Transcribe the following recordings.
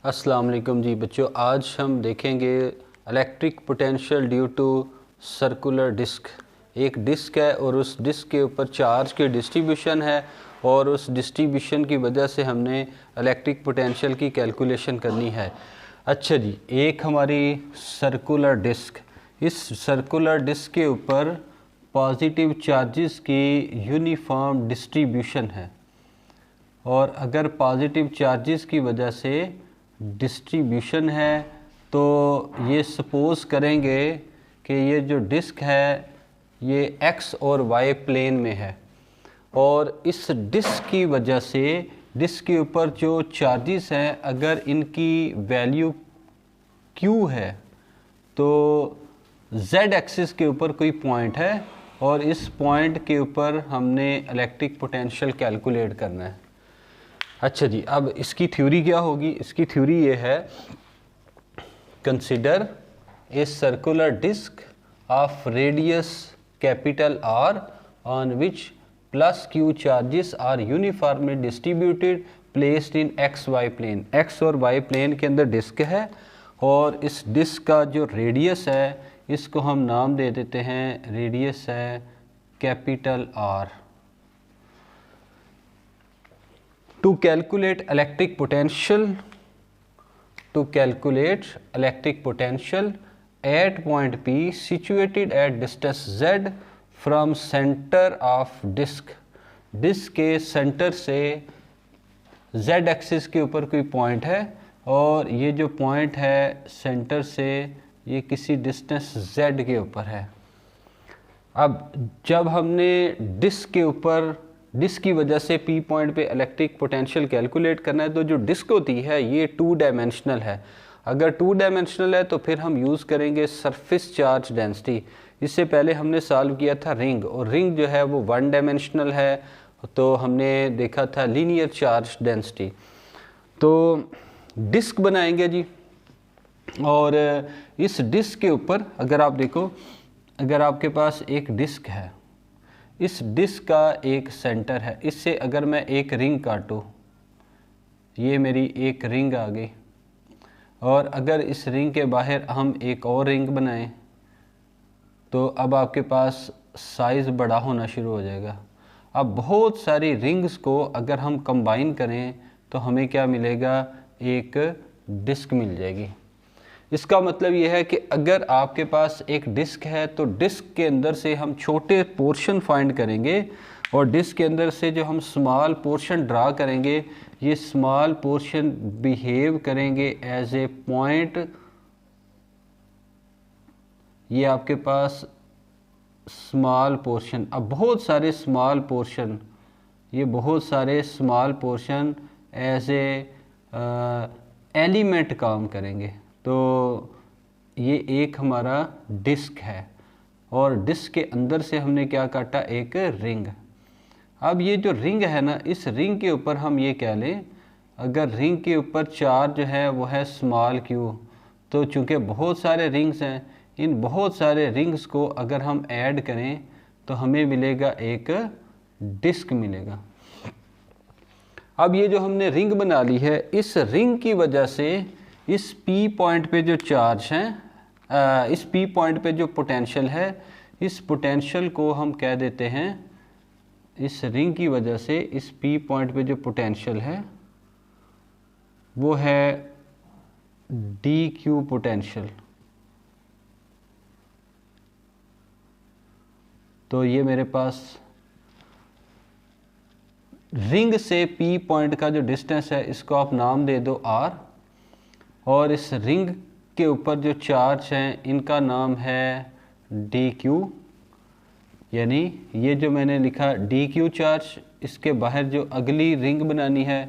अस्सलाम वालेकुम जी बच्चों, आज हम देखेंगे electric potential due to circular disc. एक डिस्क है और उस डिस्क के ऊपर चार्ज की डिस्ट्रीब्यूशन है और उस डिस्ट्रीब्यूशन की वजह से हमने इलेक्ट्रिक पोटेंशियल की कैलकुलेशन करनी है। अच्छा जी, एक हमारी सर्कुलर डिस्क, इस सर्कुलर डिस्क के ऊपर पॉजिटिव चार्जेस की यूनिफॉर्म डिस्ट्रीब्यूशन है और अगर पॉजिटिव चार्जेस की वजह से डिस्ट्रीब्यूशन है तो ये सपोज़ करेंगे कि ये जो डिस्क है ये एक्स और वाई प्लेन में है और इस डिस्क की वजह से डिस्क के ऊपर जो चार्जेस हैं अगर इनकी वैल्यू क्यू है तो जेड एक्सिस के ऊपर कोई पॉइंट है और इस पॉइंट के ऊपर हमने इलेक्ट्रिक पोटेंशियल कैलकुलेट करना है। अच्छा जी, अब इसकी थ्योरी क्या होगी? इसकी थ्योरी ये है, consider a circular disc of radius capital R on which plus Q charges are uniformly distributed placed in X Y plane. X और वाई प्लेन के अंदर डिस्क है और इस डिस्क का जो रेडियस है इसको हम नाम दे देते हैं, रेडियस है capital R. To calculate electric potential at point P situated at distance Z from center of disk, disc के सेंटर से Z एक्सिस के ऊपर कोई पॉइंट है और ये जो पॉइंट है सेंटर से ये किसी डिस्टेंस Z के ऊपर है। अब जब हमने डिस्क के ऊपर डिस्क की वजह से पी पॉइंट पे इलेक्ट्रिक पोटेंशियल कैलकुलेट करना है तो जो डिस्क होती है ये 2 डायमेंशनल है। अगर 2 डायमेंशनल है तो फिर हम यूज़ करेंगे सरफेस चार्ज डेंसिटी। इससे पहले हमने सॉल्व किया था रिंग और रिंग जो है वो 1 डायमेंशनल है तो हमने देखा था लीनियर चार्ज डेंसिटी। तो डिस्क बनाएंगे जी और इस डिस्क के ऊपर अगर आप देखो, अगर आपके पास एक डिस्क है, इस डिस्क का एक सेंटर है, इससे अगर मैं एक रिंग काटूँ, ये मेरी एक रिंग आ गई और अगर इस रिंग के बाहर हम एक और रिंग बनाएं तो अब आपके पास साइज़ बड़ा होना शुरू हो जाएगा। अब बहुत सारी रिंग्स को अगर हम कंबाइन करें तो हमें क्या मिलेगा? एक डिस्क मिल जाएगी। इसका मतलब यह है कि अगर आपके पास एक डिस्क है तो डिस्क के अंदर से हम छोटे पोर्शन फाइंड करेंगे और डिस्क के अंदर से जो हम स्मॉल पोर्शन ड्रा करेंगे ये स्मॉल पोर्शन बिहेव करेंगे एज ए पॉइंट। ये आपके पास स्मॉल पोर्शन, अब बहुत सारे स्मॉल पोर्शन, ये बहुत सारे small portion as a element काम करेंगे। तो ये एक हमारा डिस्क है और डिस्क के अंदर से हमने क्या काटा? एक रिंग। अब ये जो रिंग है ना, इस रिंग के ऊपर हम ये कह लें, अगर रिंग के ऊपर चार्ज जो है वो है स्मॉल क्यू, तो चूँकि बहुत सारे रिंग्स हैं, इन बहुत सारे रिंग्स को अगर हम ऐड करें तो हमें मिलेगा एक डिस्क मिलेगा। अब ये जो हमने रिंग बना ली है, इस रिंग की वजह से इस P पॉइंट पे जो चार्ज हैं, इस P पॉइंट पे जो पोटेंशियल है, इस पोटेंशियल को हम कह देते हैं, इस रिंग की वजह से इस P पॉइंट पे जो पोटेंशियल है वो है dq पोटेंशियल। तो ये मेरे पास रिंग से P पॉइंट का जो डिस्टेंस है इसको आप नाम दे दो r और इस रिंग के ऊपर जो चार्ज हैं इनका नाम है dq, यानी ये जो मैंने लिखा dq चार्ज, इसके बाहर जो अगली रिंग बनानी है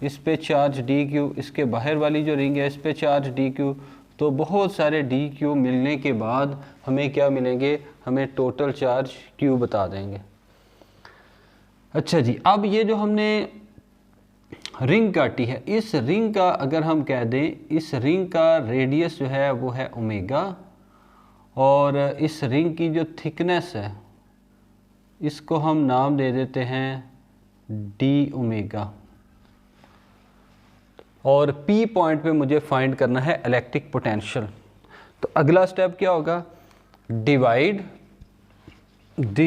इस पे चार्ज dq, इसके बाहर वाली जो रिंग है इस पे चार्ज dq। तो बहुत सारे dq मिलने के बाद हमें क्या मिलेंगे? हमें टोटल चार्ज q बता देंगे। अच्छा जी, अब ये जो हमने रिंग काटी है, इस रिंग का अगर हम कह दें, इस रिंग का रेडियस जो है वो है ओमेगा और इस रिंग की जो थिकनेस है इसको हम नाम दे देते हैं डी ओमेगा। और P पॉइंट पे मुझे फाइंड करना है इलेक्ट्रिक पोटेंशियल। तो अगला स्टेप क्या होगा, divide the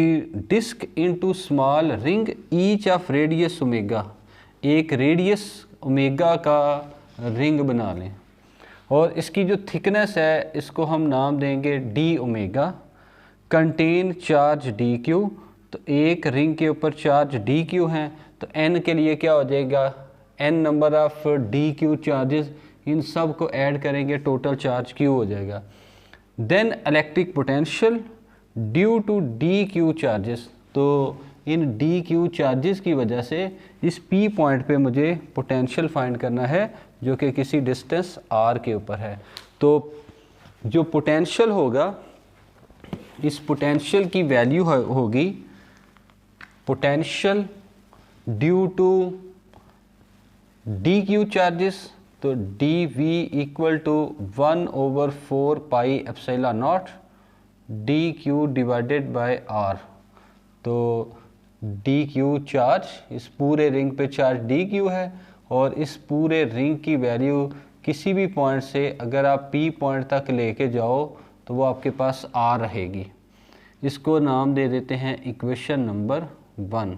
disc into small ring each of radius omega. एक रेडियस ओमेगा का रिंग बना लें और इसकी जो थिकनेस है इसको हम नाम देंगे D omega. Contain charge D Q, तो एक रिंग के ऊपर चार्ज डी क्यू हैं, तो एन के लिए क्या हो जाएगा, n number of d q charges, इन सब को ऐड करेंगे टोटल चार्ज क्यू हो जाएगा। Then electric potential due to d q charges, तो इन डी क्यू चार्जेस की वजह से इस पी पॉइंट पे मुझे पोटेंशियल फाइंड करना है जो कि किसी डिस्टेंस आर के ऊपर है। तो जो पोटेंशियल होगा, इस पोटेंशियल की वैल्यू होगी potential due to d q charges, तो d v equal to 1/4 pi epsilon naught d q divided by r. तो डी क्यू चार्ज, इस पूरे रिंग पे चार्ज डी क्यू है और इस पूरे रिंग की वैल्यू किसी भी पॉइंट से अगर आप पी पॉइंट तक लेके जाओ तो वो आपके पास आर रहेगी। इसको नाम दे देते हैं इक्वेशन नंबर 1।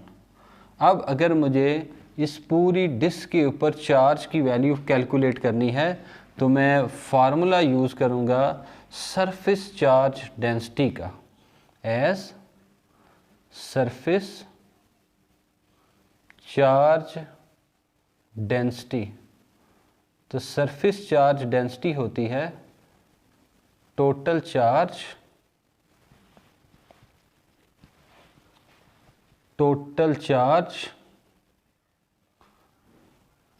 अब अगर मुझे इस पूरी डिस्क के ऊपर चार्ज की वैल्यू कैलकुलेट करनी है तो मैं फार्मूला यूज़ करूँगा सरफेस चार्ज डेंसिटी का, एज सरफेस चार्ज डेंसिटी। तो सरफेस चार्ज डेंसिटी होती है total charge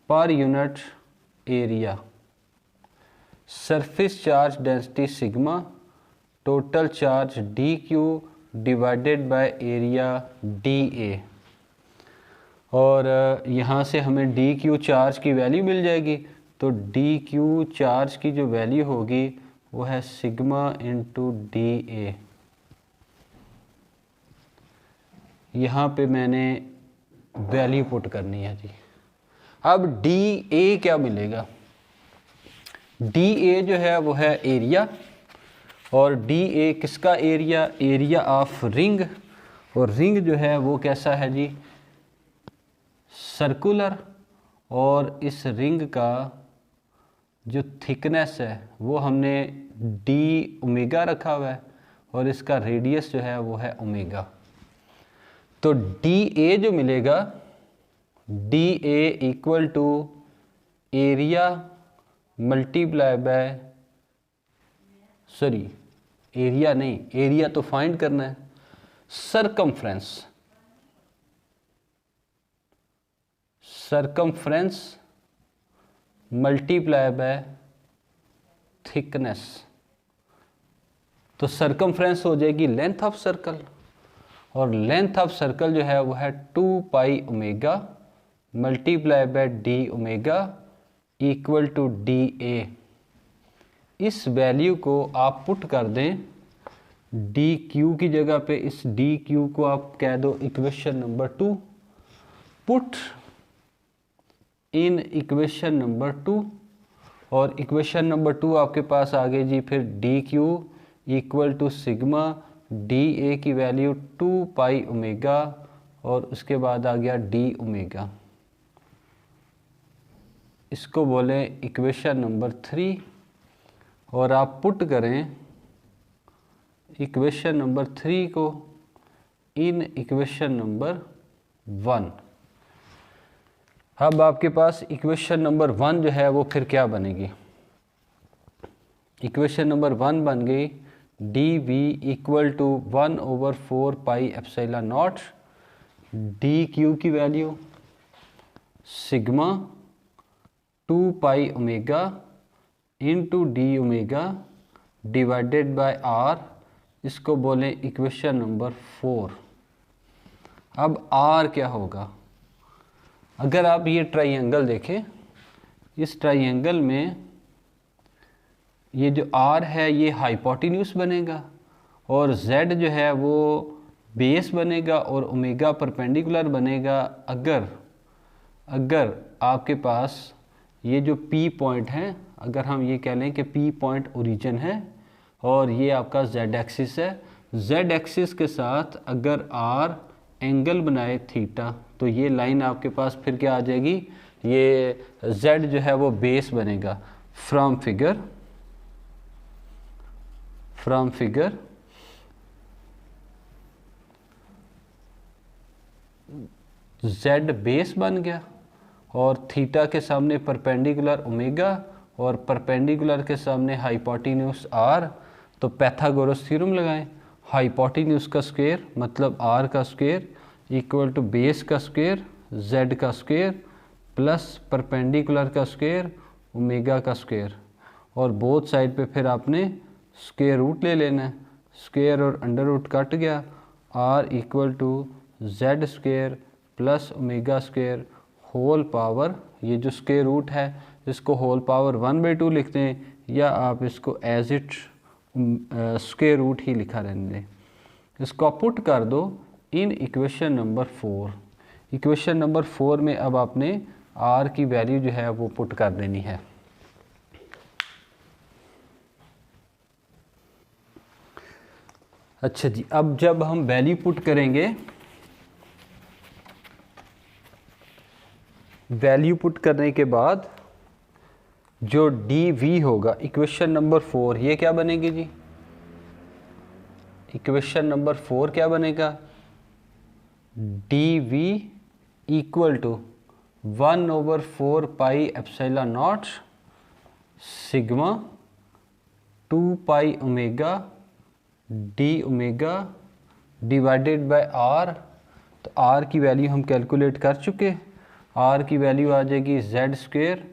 per unit area. Surface charge density sigma total charge D q divided by area D A. और यहाँ से हमें डी क्यू चार्ज की value मिल जाएगी, तो डी क्यू चार्ज की जो वैल्यू होगी वो है सिग्मा इंटू डी ए। यहाँ पे मैंने वैल्यू पुट करनी है जी। अब डी ए क्या मिलेगा, डी ए जो है वो है एरिया, और डी ए किसका एरिया, एरिया ऑफ रिंग। और रिंग जो है वो कैसा है जी, सर्कुलर, और इस रिंग का जो थिकनेस है वो हमने डी ओमेगा रखा हुआ है और इसका रेडियस जो है वो है ओमेगा। तो डी ए जो मिलेगा, D A equal to area multiply by, sorry area नहीं, एरिया तो फाइंड करना है, सरकमफ्रेंस मल्टीप्लाई बाय थिकनेस। तो सरकमफ्रेंस हो जाएगी लेंथ ऑफ सर्कल, और लेंथ ऑफ सर्कल जो है वो है 2 pi omega multiply by D omega equal to D A. इस वैल्यू को आप पुट कर दें डी क्यू की जगह पे, इस डी क्यू को आप कह दो equation number 2। Put in equation number 2, और इक्वेशन नंबर 2 आपके पास आ गई जी फिर D Q equal to sigma D A की वैल्यू 2 पाई ओमेगा, और उसके बाद आ गया डी ओमेगा। इसको बोलें इक्वेशन नंबर 3, और आप पुट करें इक्वेशन नंबर 3 को इन इक्वेशन नंबर 1। अब आपके पास इक्वेशन नंबर 1 जो है वो फिर क्या बनेगी, इक्वेशन नंबर 1 बन गई d v equal to 1/4 pi epsilon naught d q की value sigma 2 pi omega into d omega divided by r. इसको बोलें इक्वेशन नंबर 4। अब आर क्या होगा, अगर आप ये ट्राइंगल देखें, इस ट्राइंगल में ये जो आर है ये हाइपोटेन्यूज बनेगा और जेड जो है वो बेस बनेगा और ओमेगा परपेंडिकुलर बनेगा। अगर आपके पास ये जो P पॉइंट है, अगर हम ये कह लें कि P पॉइंट ओरिजिन है और ये आपका Z एक्सिस है, Z एक्सिस के साथ अगर R एंगल बनाए थीटा, तो ये लाइन आपके पास फिर क्या आ जाएगी, ये Z जो है वो बेस बनेगा। फ्रॉम फिगर Z बेस बन गया और थीटा के सामने परपेंडिकुलर ओमेगा और परपेंडिकुलर के सामने हाइपोटेन्यूस R, तो पैथागोरस थ्योरम लगाएं। हाइपोटेन्यूस का स्क्वायर मतलब R का स्क्वायर इक्वल टू बेस का स्क्वायर Z का स्क्वायर प्लस परपेंडिकुलर का स्क्वायर ओमेगा का स्क्वायर, और बोथ साइड पे फिर आपने स्क्वायर रूट ले लेना है। स्क्वायर और अंडर रूट कट गया, R equal to Z square plus omega square whole power, ये जो स्क्वायर रूट है इसको होल पावर 1/2 लिखते हैं, या आप इसको एज इट स्क्वायर रूट ही लिखा रहने दें। इसको पुट कर दो in equation number 4। Equation number 4 में अब आपने R की वैल्यू जो है वो पुट कर देनी है। अच्छा जी, अब जब हम वैल्यू पुट करेंगे, वैल्यू पुट करने के बाद जो dV होगा, इक्वेशन नंबर 4 ये क्या बनेगी जी, इक्वेशन नंबर 4 क्या बनेगा, dV equal to 1/4 pi epsilon naught sigma 2 pi omega D omega divided by R। तो R की वैल्यू हम कैलकुलेट कर चुके, R की वैल्यू आ जाएगी Z square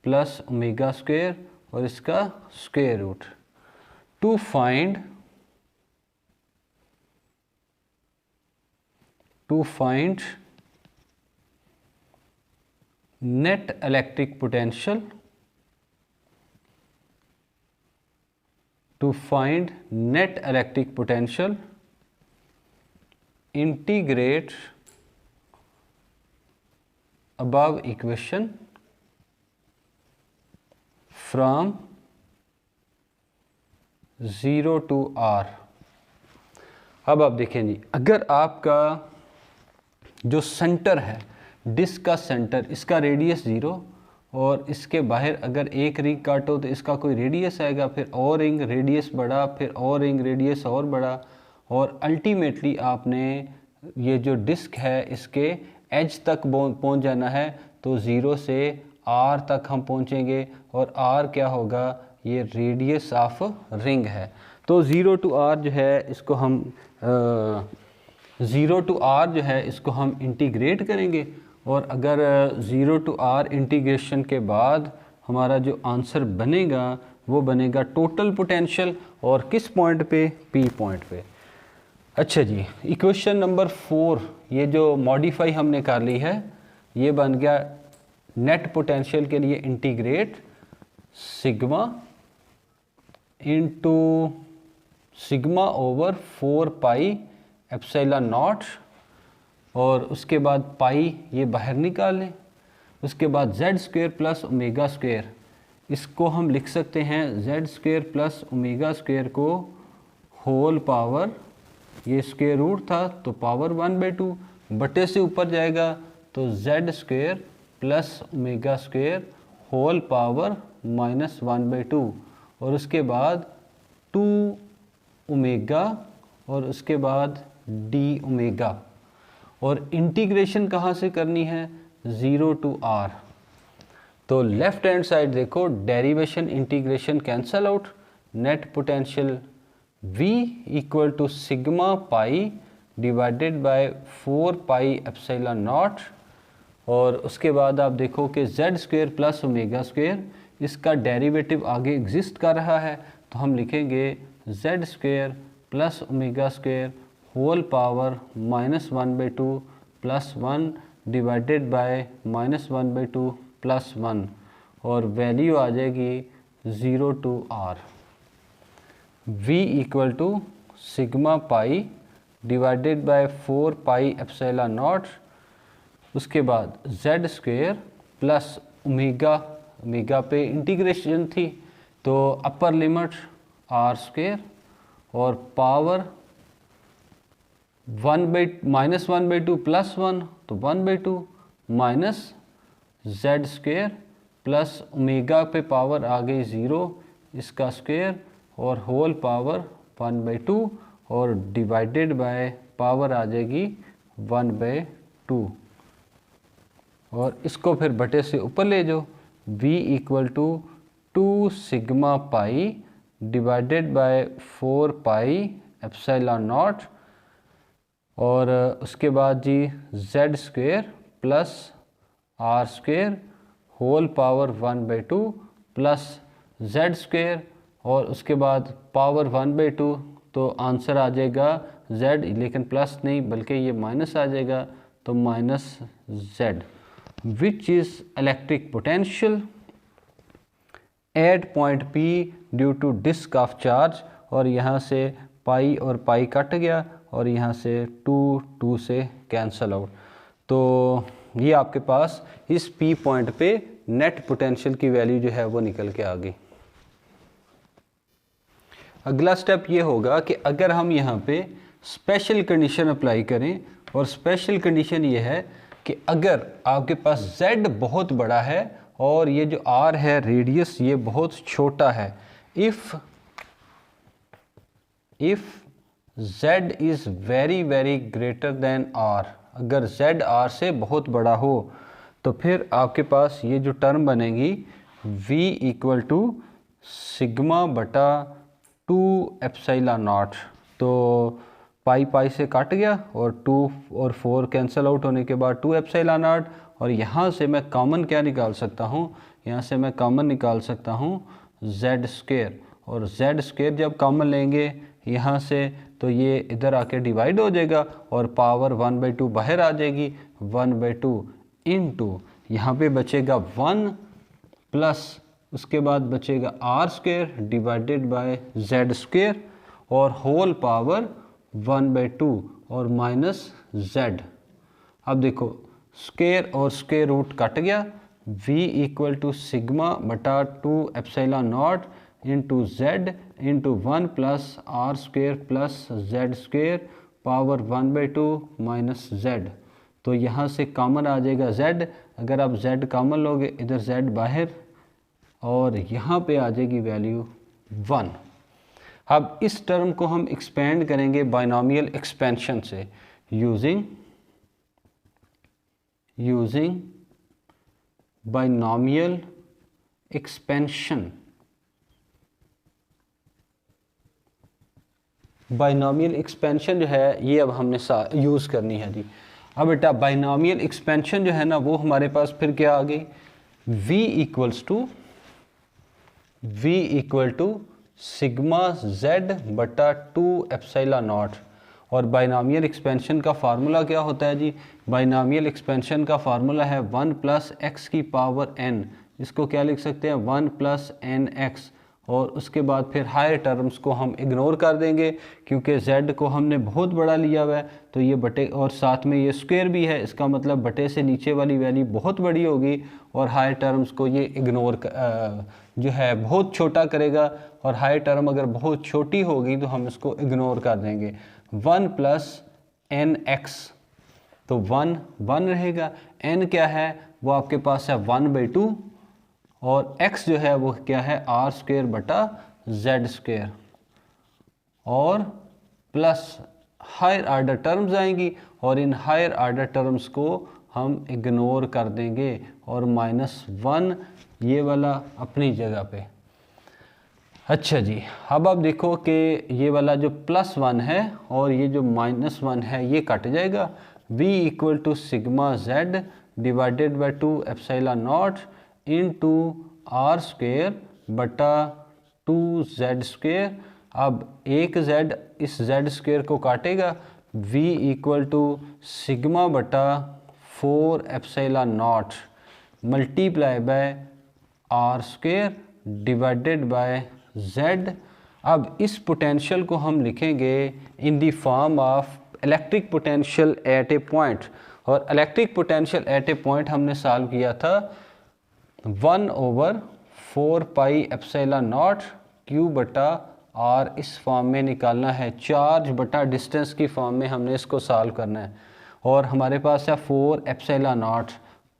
plus omega square और इसका square root. To find net electric potential, to find net electric potential, integrate above equation from 0 to R। अब आप देखें जी, अगर आपका जो सेंटर है, डिस्क का सेंटर, इसका रेडियस 0 और इसके बाहर अगर एक रिंग काटो तो इसका कोई रेडियस आएगा, फिर और रिंग रेडियस बढ़ा, फिर और रिंग रेडियस और बढ़ा, और अल्टीमेटली आपने ये जो डिस्क है इसके एज तक पहुंच जाना है। तो 0 से R तक हम पहुंचेंगे और R क्या होगा, ये रेडियस ऑफ रिंग है। तो 0 to R जो है इसको हम 0 to R जो है इसको हम इंटीग्रेट करेंगे, और अगर 0 to R इंटीग्रेशन के बाद हमारा जो आंसर बनेगा वो बनेगा टोटल पोटेंशियल, और किस पॉइंट पे, P पॉइंट पे। अच्छा जी, इक्वेशन नंबर 4 ये जो मॉडिफाई हमने कर ली है, ये बन गया नेट पोटेंशियल के लिए integrate sigma into sigma over 4 pi epsilon naught, और उसके बाद पाई ये बाहर निकाल लें, उसके बाद Z square plus omega square, इसको हम लिख सकते हैं Z square plus omega square को होल पावर, ये स्क्वायर रूट था तो पावर 1/2 बटे से ऊपर जाएगा तो Z square plus omega square whole power -1/2, और उसके बाद 2 ओमेगा और उसके बाद d ओमेगा, और इंटीग्रेशन कहाँ से करनी है, 0 to R। तो लेफ्ट हैंड साइड देखो, derivation integration cancel out, net potential V equal to sigma pi divided by 4 pi epsilon naught, और उसके बाद आप देखो कि Z square plus omega square, इसका डेरिवेटिव आगे एग्जिस्ट कर रहा है, तो हम लिखेंगे Z square plus omega square whole power -1/2 plus 1 divided by -1/2 plus 1, और वैल्यू आ जाएगी 0 to R। V equal to sigma pi divided by 4 pi epsilon naught, उसके बाद Z square plus omega omega पे इंटीग्रेशन थी, तो अपर लिमिट आर स्क्वायर और power -1/2 plus 1, तो 1/2 minus Z square plus omega पे पावर आ गई 0 इसका स्क्वायर और होल पावर 1/2 और डिवाइडेड बाय पावर आ जाएगी 1/2 और इसको फिर बटे से ऊपर ले जाओ, v = 2 sigma pi divided by 4 pi epsilon naught और उसके बाद जी z square plus are square whole power 1/2 plus Z square और उसके बाद पावर 1/2, तो आंसर आ जाएगा z, लेकिन प्लस नहीं बल्कि ये माइनस आ जाएगा, तो minus z, which is electric potential at point P due to disc of charge. और यहाँ से पाई और पाई कट गया और यहाँ से 2 से कैंसल आउट, तो ये आपके पास इस P पॉइंट पे नेट पोटेंशियल की वैल्यू जो है वो निकल के आ गई। अगला स्टेप ये होगा कि अगर हम यहाँ पे स्पेशल कंडीशन अप्लाई करें, और स्पेशल कंडीशन ये है कि अगर आपके पास z बहुत बड़ा है और ये जो r है रेडियस ये बहुत छोटा है, if z is very greater than r, अगर z r से बहुत बड़ा हो तो फिर आपके पास ये जो टर्म बनेगी v = सिग्मा बटा 2 एप्सिलॉन नॉट, तो पाई पाई से काट गया और 2 और 4 कैंसिल आउट होने के बाद 2 एप्सिलॉन नॉट, और यहाँ से मैं कॉमन क्या निकाल सकता हूँ, यहाँ से मैं कॉमन निकाल सकता हूँ जेड स्क्वायर, और जेड स्क्वायर जब कॉमन लेंगे यहाँ से तो ये इधर आके डिवाइड हो जाएगा और पावर 1/2 बाहर आ जाएगी, 1/2 इंटू यहाँ पे बचेगा 1 प्लस उसके बाद बचेगा R square divided by Z square और होल पावर 1/2 और माइनस जेड। अब देखो स्क्वायर और स्क्वायर रूट कट गया, v = सिग्मा बटा 2 epsilon naught into Z into 1 plus are square plus Z square power 1/2 minus Z, तो यहाँ से कॉमन आ जाएगा z, अगर आप z कॉमन लोगे इधर z बाहर और यहाँ पे आ जाएगी वैल्यू 1। अब इस टर्म को हम एक्सपेंड करेंगे बाइनोमियल एक्सपेंशन से using binomial expansion. Binomial expansion जो है ये अब हमने यूज़ करनी है जी। अब बेटा बाइनोमियल एक्सपेंशन जो है ना वो हमारे पास फिर क्या आ गई, v = सिग्मा z बटा 2 एप्सिलॉन नॉट, और बाइनोमियल एक्सपेंशन का फार्मूला क्या होता है जी, बाइनोमियल एक्सपेंशन का फार्मूला है 1 + x की पावर n, इसको क्या लिख सकते हैं 1 + nx, और उसके बाद फिर हायर टर्म्स को हम इग्नोर कर देंगे क्योंकि z को हमने बहुत बड़ा लिया हुआ है, तो ये बटे और साथ में ये स्क्वायर भी है, इसका मतलब बटे से नीचे वाली वैल्यू बहुत बड़ी होगी और हायर टर्म्स को ये इग्नोर जो है बहुत छोटा करेगा, और हायर टर्म अगर बहुत छोटी होगी तो हम इसको इग्नोर कर देंगे। 1 + nx, तो 1 रहेगा, n क्या है वो आपके पास है 1/2 और x जो है वो क्या है आर स्क्वायर बटा जेड स्क्वायर, और प्लस हायर आर्डर टर्म्स आएंगी और इन हायर आर्डर टर्म्स को हम इग्नोर कर देंगे और -1 ये वाला अपनी जगह पे। अच्छा जी, अब आप देखो कि ये वाला जो +1 है और ये जो -1 है ये कट जाएगा, v = sigma z divided by 2 epsilon naught into R square बटा 2z स्क्वायर। अब एक z इस z स्क्वायर को काटेगा, v = सिग्मा बटा 4 epsilon naught multiply by r square divided by z। अब इस पोटेंशियल को हम लिखेंगे in the form of electric potential at a point, और electric potential at a point हमने सॉल्व किया था 1/4πε0 Q बटा R इस फॉर्म में निकालना है। चार्ज बटा डिस्टेंस की फॉर्म में हमने इसको सॉल्व करना है। और हमारे पास है 4ε0,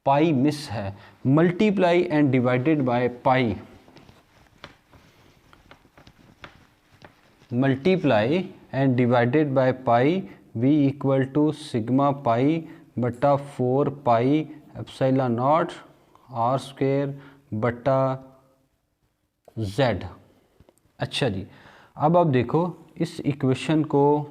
पाई मिस है, multiply and divided by pi, multiply and divided by pi, v equal to sigma pi बटा 4πε0 R स्क्वेयर बटा z। अच्छा जी, अब आप देखो इस इक्वेशन को,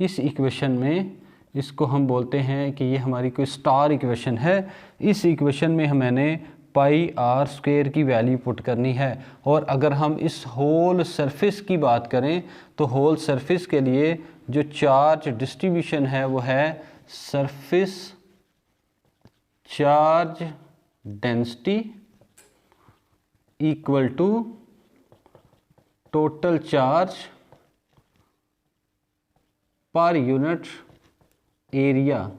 इस इक्वेशन में इसको हम बोलते हैं कि ये हमारी कोई स्टार इक्वेशन है। इस इक्वेशन में मैंने पाई आर स्क्वेयर की वैल्यू पुट करनी है। और अगर हम इस होल सरफेस की बात करें तो होल सरफेस के लिए जो चार्ज डिस्ट्रीब्यूशन है वो है surface charge density equal to total charge per unit area.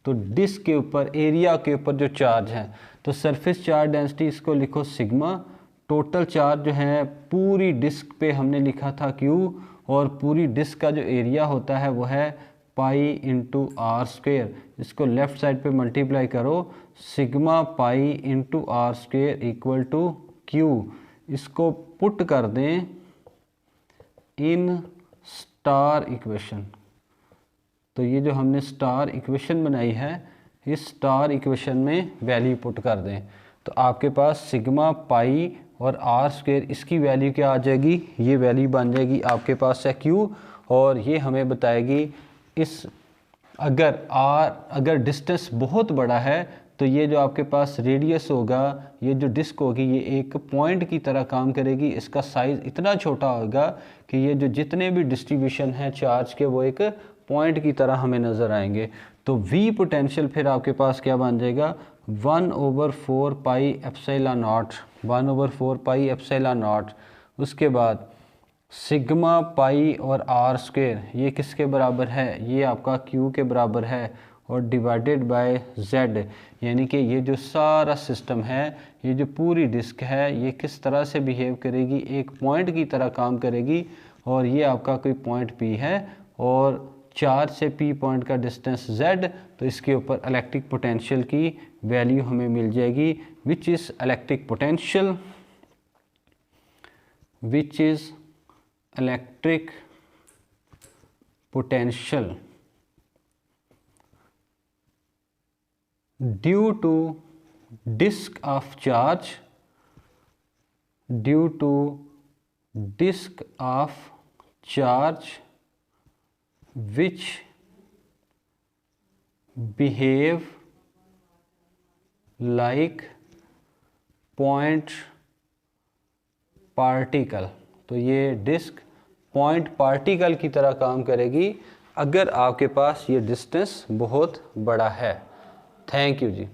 तो डिस्क के ऊपर, एरिया के ऊपर जो चार्ज है, तो सरफेस चार्ज डेंसिटी इसको लिखो सिग्मा, टोटल चार्ज जो है पूरी डिस्क पे हमने लिखा था क्यू, और पूरी डिस्क का जो एरिया होता है वो है पाई इंटू आर स्क्वेयर। इसको लेफ्ट साइड पे मल्टीप्लाई करो, sigma pi into R square equal to Q. इसको पुट कर दें इन स्टार इक्वेशन। तो ये जो हमने स्टार इक्वेशन बनाई है, इस स्टार इक्वेशन में वैल्यू पुट कर दें, तो आपके पास सिग्मा पाई और आर स्क्वेयर, इसकी वैल्यू क्या आ जाएगी, ये वैल्यू बन जाएगी आपके पास है क्यू। और ये हमें बताएगी इस अगर डिस्टेंस बहुत बड़ा है तो ये जो आपके पास रेडियस होगा, ये जो डिस्क होगी, ये एक पॉइंट की तरह काम करेगी। इसका साइज़ इतना छोटा होगा कि ये जो जितने भी डिस्ट्रीब्यूशन हैं चार्ज के वो एक पॉइंट की तरह हमें नज़र आएंगे। तो V पोटेंशियल फिर आपके पास क्या बन जाएगा, 1/4πε0, 1/4πε0। उसके बाद सिग्मा पाई और आर स्क्वेयर, ये किसके बराबर है, ये आपका Q के बराबर है, और डिवाइडेड बाय Z, यानी कि ये जो सारा सिस्टम है, ये जो पूरी डिस्क है, ये किस तरह से बिहेव करेगी, एक पॉइंट की तरह काम करेगी। और ये आपका कोई पॉइंट P है और चार्ज से P पॉइंट का डिस्टेंस Z, तो इसके ऊपर इलेक्ट्रिक पोटेंशियल की वैल्यू हमें मिल जाएगी, which is electric potential, which is electric potential due to disc of charge, due to disc of charge which behave like point particle। तो ये डिस्क पॉइंट पार्टिकल की तरह काम करेगी अगर आपके पास ये डिस्टेंस बहुत बड़ा है। Thank you ji.